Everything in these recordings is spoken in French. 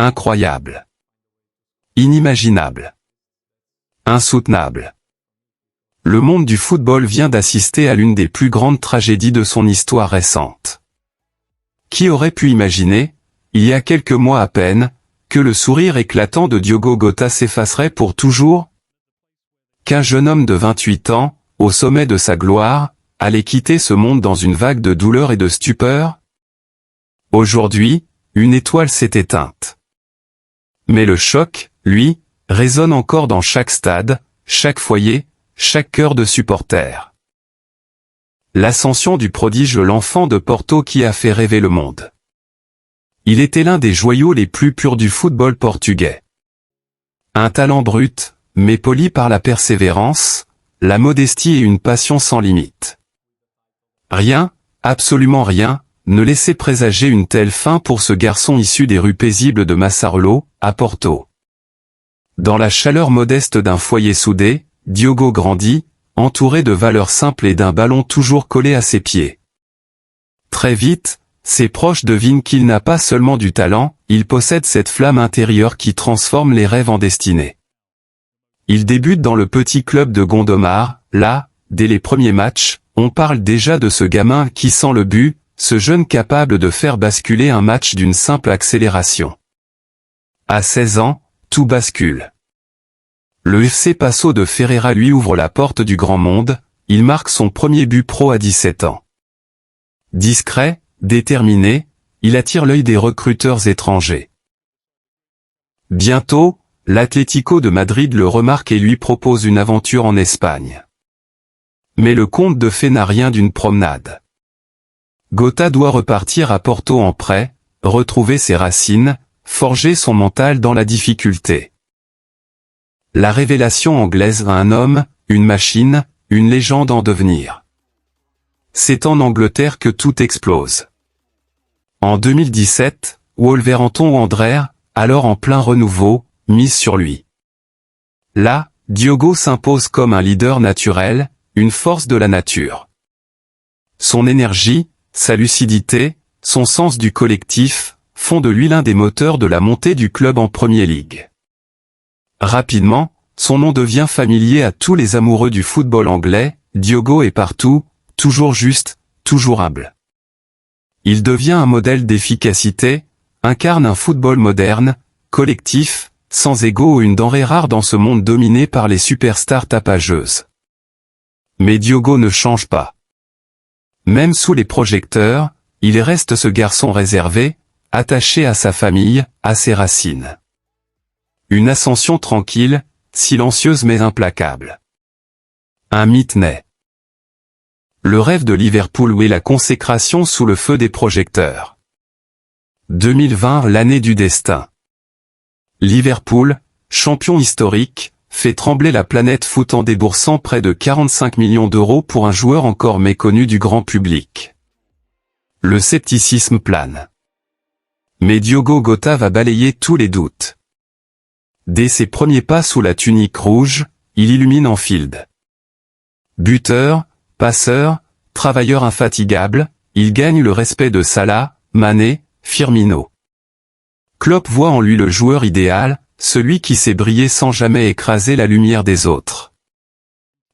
Incroyable. Inimaginable. Insoutenable. Le monde du football vient d'assister à l'une des plus grandes tragédies de son histoire récente. Qui aurait pu imaginer, il y a quelques mois à peine, que le sourire éclatant de Diogo Jota s'effacerait pour toujours? Qu'un jeune homme de 28 ans, au sommet de sa gloire, allait quitter ce monde dans une vague de douleur et de stupeur? Aujourd'hui, une étoile s'est éteinte. Mais le choc, lui, résonne encore dans chaque stade, chaque foyer, chaque cœur de supporter. L'ascension du prodige l'enfant de Porto qui a fait rêver le monde. Il était l'un des joyaux les plus purs du football portugais. Un talent brut, mais poli par la persévérance, la modestie et une passion sans limite. Rien, absolument rien, ne laissait présager une telle fin pour ce garçon issu des rues paisibles de Massarelo, à Porto. Dans la chaleur modeste d'un foyer soudé, Diogo grandit, entouré de valeurs simples et d'un ballon toujours collé à ses pieds. Très vite, ses proches devinent qu'il n'a pas seulement du talent, il possède cette flamme intérieure qui transforme les rêves en destinée. Il débute dans le petit club de Gondomar, là, dès les premiers matchs, on parle déjà de ce gamin qui sent le but, ce jeune capable de faire basculer un match d'une simple accélération. À 16 ans, tout bascule. Le FC Paço de Ferreira lui ouvre la porte du grand monde, il marque son premier but pro à 17 ans. Discret, déterminé, il attire l'œil des recruteurs étrangers. Bientôt, l'Atlético de Madrid le remarque et lui propose une aventure en Espagne. Mais le conte de fées n'a rien d'une promenade. Jota doit repartir à Porto en prêt, retrouver ses racines, forger son mental dans la difficulté. La révélation anglaise a un homme, une machine, une légende en devenir. C'est en Angleterre que tout explose. En 2017, Wolverhampton Wanderers, alors en plein renouveau, mise sur lui. Là, Diogo s'impose comme un leader naturel, une force de la nature. Son énergie, sa lucidité, son sens du collectif, font de lui l'un des moteurs de la montée du club en Premier League. Rapidement, son nom devient familier à tous les amoureux du football anglais, Diogo est partout, toujours juste, toujours humble. Il devient un modèle d'efficacité, incarne un football moderne, collectif, sans ego, une denrée rare dans ce monde dominé par les superstars tapageuses. Mais Diogo ne change pas. Même sous les projecteurs, il reste ce garçon réservé, attaché à sa famille, à ses racines. Une ascension tranquille, silencieuse mais implacable. Un mythe naît. Le rêve de Liverpool est la consécration sous le feu des projecteurs. 2020, l'année du destin. Liverpool, champion historique, fait trembler la planète foot en déboursant près de 45 millions d'euros pour un joueur encore méconnu du grand public. Le scepticisme plane. Mais Diogo Jota va balayer tous les doutes. Dès ses premiers pas sous la tunique rouge, il illumine en field. Buteur, passeur, travailleur infatigable, il gagne le respect de Salah, Mané, Firmino. Klopp voit en lui le joueur idéal, celui qui sait briller sans jamais écraser la lumière des autres.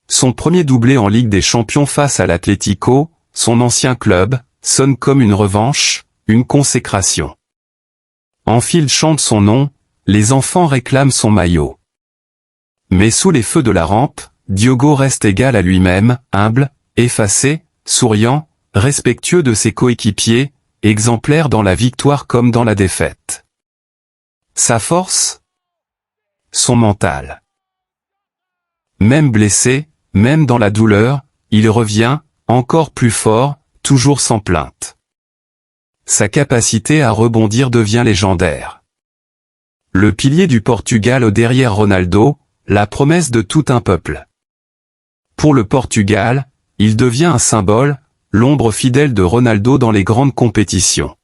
Son premier doublé en Ligue des Champions face à l'Atlético, son ancien club, sonne comme une revanche, une consécration. Anfield chante son nom, les enfants réclament son maillot. Mais sous les feux de la rampe, Diogo reste égal à lui-même, humble, effacé, souriant, respectueux de ses coéquipiers, exemplaire dans la victoire comme dans la défaite. Sa force? Son mental. Même blessé, même dans la douleur, il revient, encore plus fort, toujours sans plainte. Sa capacité à rebondir devient légendaire. Le pilier du Portugal derrière Ronaldo, la promesse de tout un peuple. Pour le Portugal, il devient un symbole, l'ombre fidèle de Ronaldo dans les grandes compétitions.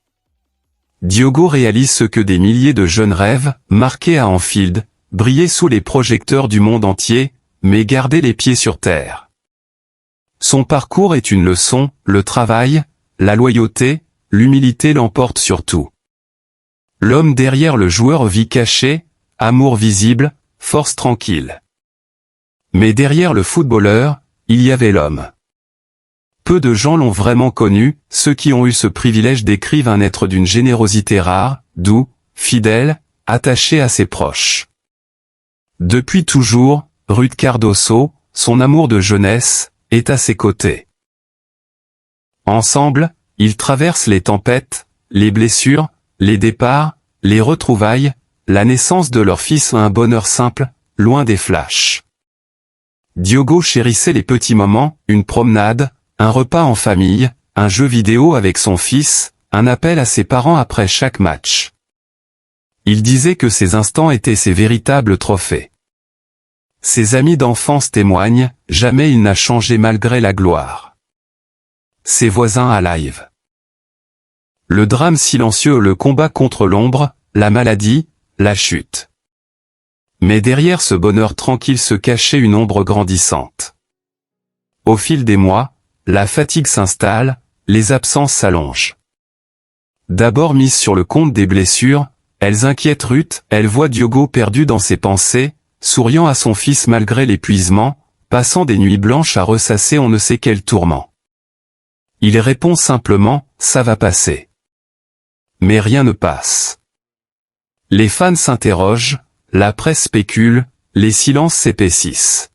Diogo réalise ce que des milliers de jeunes rêvent, marquer à Anfield, briller sous les projecteurs du monde entier, mais garder les pieds sur terre. Son parcours est une leçon, le travail, la loyauté, l'humilité l'emportent sur tout. L'homme derrière le joueur, vie cachée, amour visible, force tranquille. Mais derrière le footballeur, il y avait l'homme. Peu de gens l'ont vraiment connu, ceux qui ont eu ce privilège décrivent un être d'une générosité rare, doux, fidèle, attaché à ses proches. Depuis toujours, Ruud Cardoso, son amour de jeunesse, est à ses côtés. Ensemble, ils traversent les tempêtes, les blessures, les départs, les retrouvailles, la naissance de leur fils, un bonheur simple, loin des flashs. Diogo chérissait les petits moments, une promenade, un repas en famille, un jeu vidéo avec son fils, un appel à ses parents après chaque match. Il disait que ces instants étaient ses véritables trophées. Ses amis d'enfance témoignent, jamais il n'a changé malgré la gloire. Ses voisins à live. Le drame silencieux, le combat contre l'ombre, la maladie, la chute. Mais derrière ce bonheur tranquille se cachait une ombre grandissante. Au fil des mois, la fatigue s'installe, les absences s'allongent. D'abord mise sur le compte des blessures, elles inquiètent Ruth, elle voit Diogo perdu dans ses pensées, souriant à son fils malgré l'épuisement, passant des nuits blanches à ressasser on ne sait quel tourment. Il répond simplement, ça va passer. Mais rien ne passe. Les fans s'interrogent, la presse spécule, les silences s'épaississent.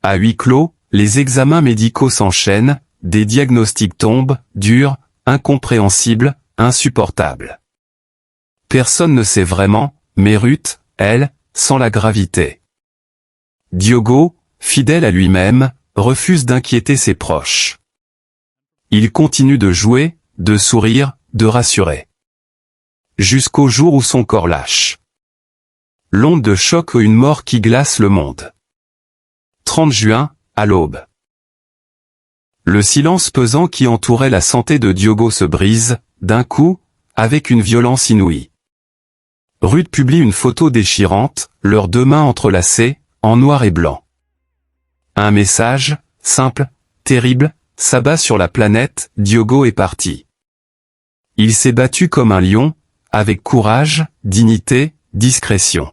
À huis clos, les examens médicaux s'enchaînent, des diagnostics tombent, durs, incompréhensibles, insupportables. Personne ne sait vraiment, mais Ruth, elle, sent la gravité. Diogo, fidèle à lui-même, refuse d'inquiéter ses proches. Il continue de jouer, de sourire, de rassurer. Jusqu'au jour où son corps lâche. L'onde de choc, une mort qui glace le monde. 30 juin, à l'aube. Le silence pesant qui entourait la santé de Diogo se brise, d'un coup, avec une violence inouïe. Ruud publie une photo déchirante, leurs deux mains entrelacées, en noir et blanc. Un message, simple, terrible, s'abat sur la planète, Diogo est parti. Il s'est battu comme un lion, avec courage, dignité, discrétion.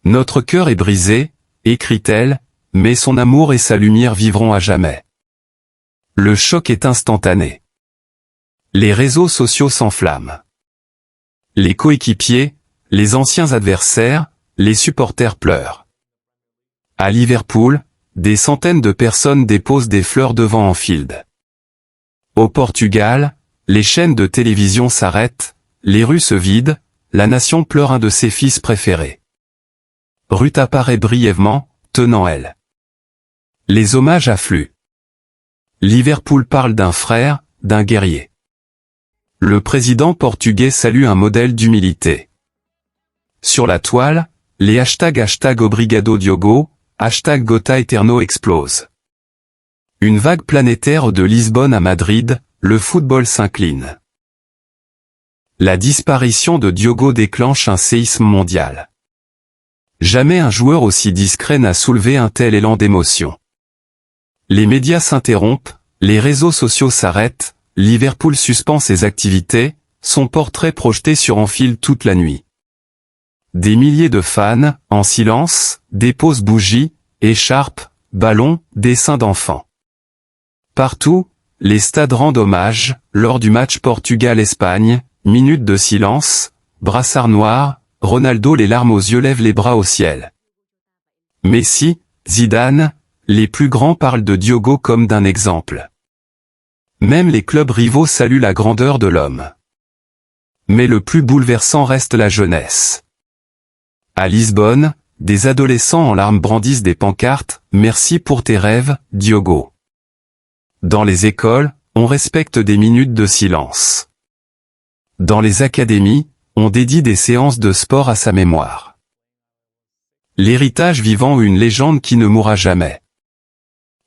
Notre cœur est brisé, écrit-elle, mais son amour et sa lumière vivront à jamais. Le choc est instantané. Les réseaux sociaux s'enflamment. Les coéquipiers, les anciens adversaires, les supporters pleurent. À Liverpool, des centaines de personnes déposent des fleurs devant Anfield. Au Portugal, les chaînes de télévision s'arrêtent, les rues se vident, la nation pleure un de ses fils préférés. Ruth apparaît brièvement, tenant elle. Les hommages affluent. Liverpool parle d'un frère, d'un guerrier. Le président portugais salue un modèle d'humilité. Sur la toile, les hashtags Obrigado Diogo, #Gota Eterno explosent. Une vague planétaire de Lisbonne à Madrid, le football s'incline. La disparition de Diogo déclenche un séisme mondial. Jamais un joueur aussi discret n'a soulevé un tel élan d'émotion. Les médias s'interrompent, les réseaux sociaux s'arrêtent, Liverpool suspend ses activités, son portrait projeté sur Anfield toute la nuit. Des milliers de fans, en silence, déposent bougies, écharpes, ballons, dessins d'enfants. Partout, les stades rendent hommage, lors du match Portugal-Espagne, minute de silence, brassard noir, Ronaldo les larmes aux yeux lève les bras au ciel. Messi, Zidane, les plus grands parlent de Diogo comme d'un exemple. Même les clubs rivaux saluent la grandeur de l'homme. Mais le plus bouleversant reste la jeunesse. À Lisbonne, des adolescents en larmes brandissent des pancartes « Merci pour tes rêves, Diogo ». Dans les écoles, on respecte des minutes de silence. Dans les académies, on dédie des séances de sport à sa mémoire. L'héritage vivant ou une légende qui ne mourra jamais.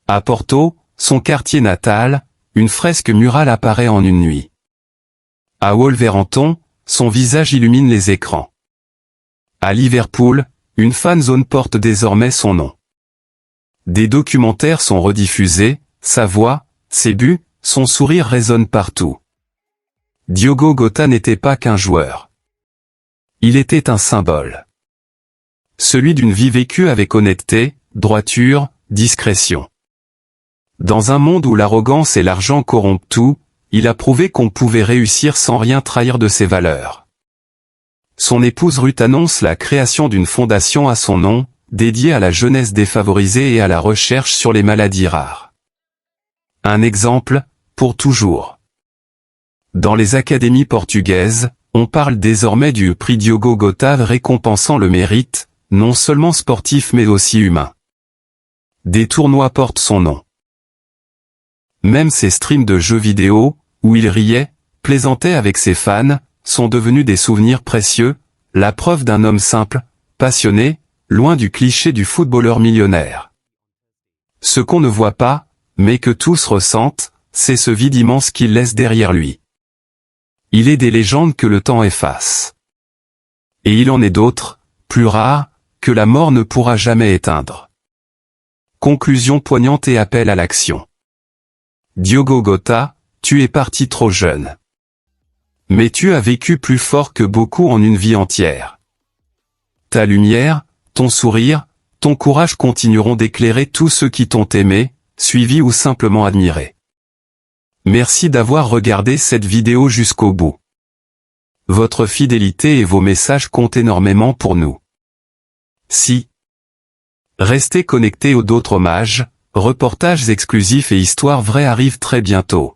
À Porto, son quartier natal, une fresque murale apparaît en une nuit. À Wolverhampton, son visage illumine les écrans. À Liverpool, une fan zone porte désormais son nom. Des documentaires sont rediffusés, sa voix, ses buts, son sourire résonnent partout. Diogo Jota n'était pas qu'un joueur. Il était un symbole. Celui d'une vie vécue avec honnêteté, droiture, discrétion. Dans un monde où l'arrogance et l'argent corrompent tout, il a prouvé qu'on pouvait réussir sans rien trahir de ses valeurs. Son épouse Ruth annonce la création d'une fondation à son nom, dédiée à la jeunesse défavorisée et à la recherche sur les maladies rares. Un exemple, pour toujours. Dans les académies portugaises, on parle désormais du prix Diogo Jota récompensant le mérite, non seulement sportif mais aussi humain. Des tournois portent son nom. Même ses streams de jeux vidéo, où il riait, plaisantait avec ses fans, sont devenus des souvenirs précieux, la preuve d'un homme simple, passionné, loin du cliché du footballeur millionnaire. Ce qu'on ne voit pas, mais que tous ressentent, c'est ce vide immense qu'il laisse derrière lui. Il est des légendes que le temps efface. Et il en est d'autres, plus rares, que la mort ne pourra jamais éteindre. Conclusion poignante et appel à l'action. Diogo Jota, tu es parti trop jeune. Mais tu as vécu plus fort que beaucoup en une vie entière. Ta lumière, ton sourire, ton courage continueront d'éclairer tous ceux qui t'ont aimé, suivi ou simplement admiré. Merci d'avoir regardé cette vidéo jusqu'au bout. Votre fidélité et vos messages comptent énormément pour nous. Si. Restez connectés aux d'autres hommages, reportages exclusifs et histoires vraies arrivent très bientôt.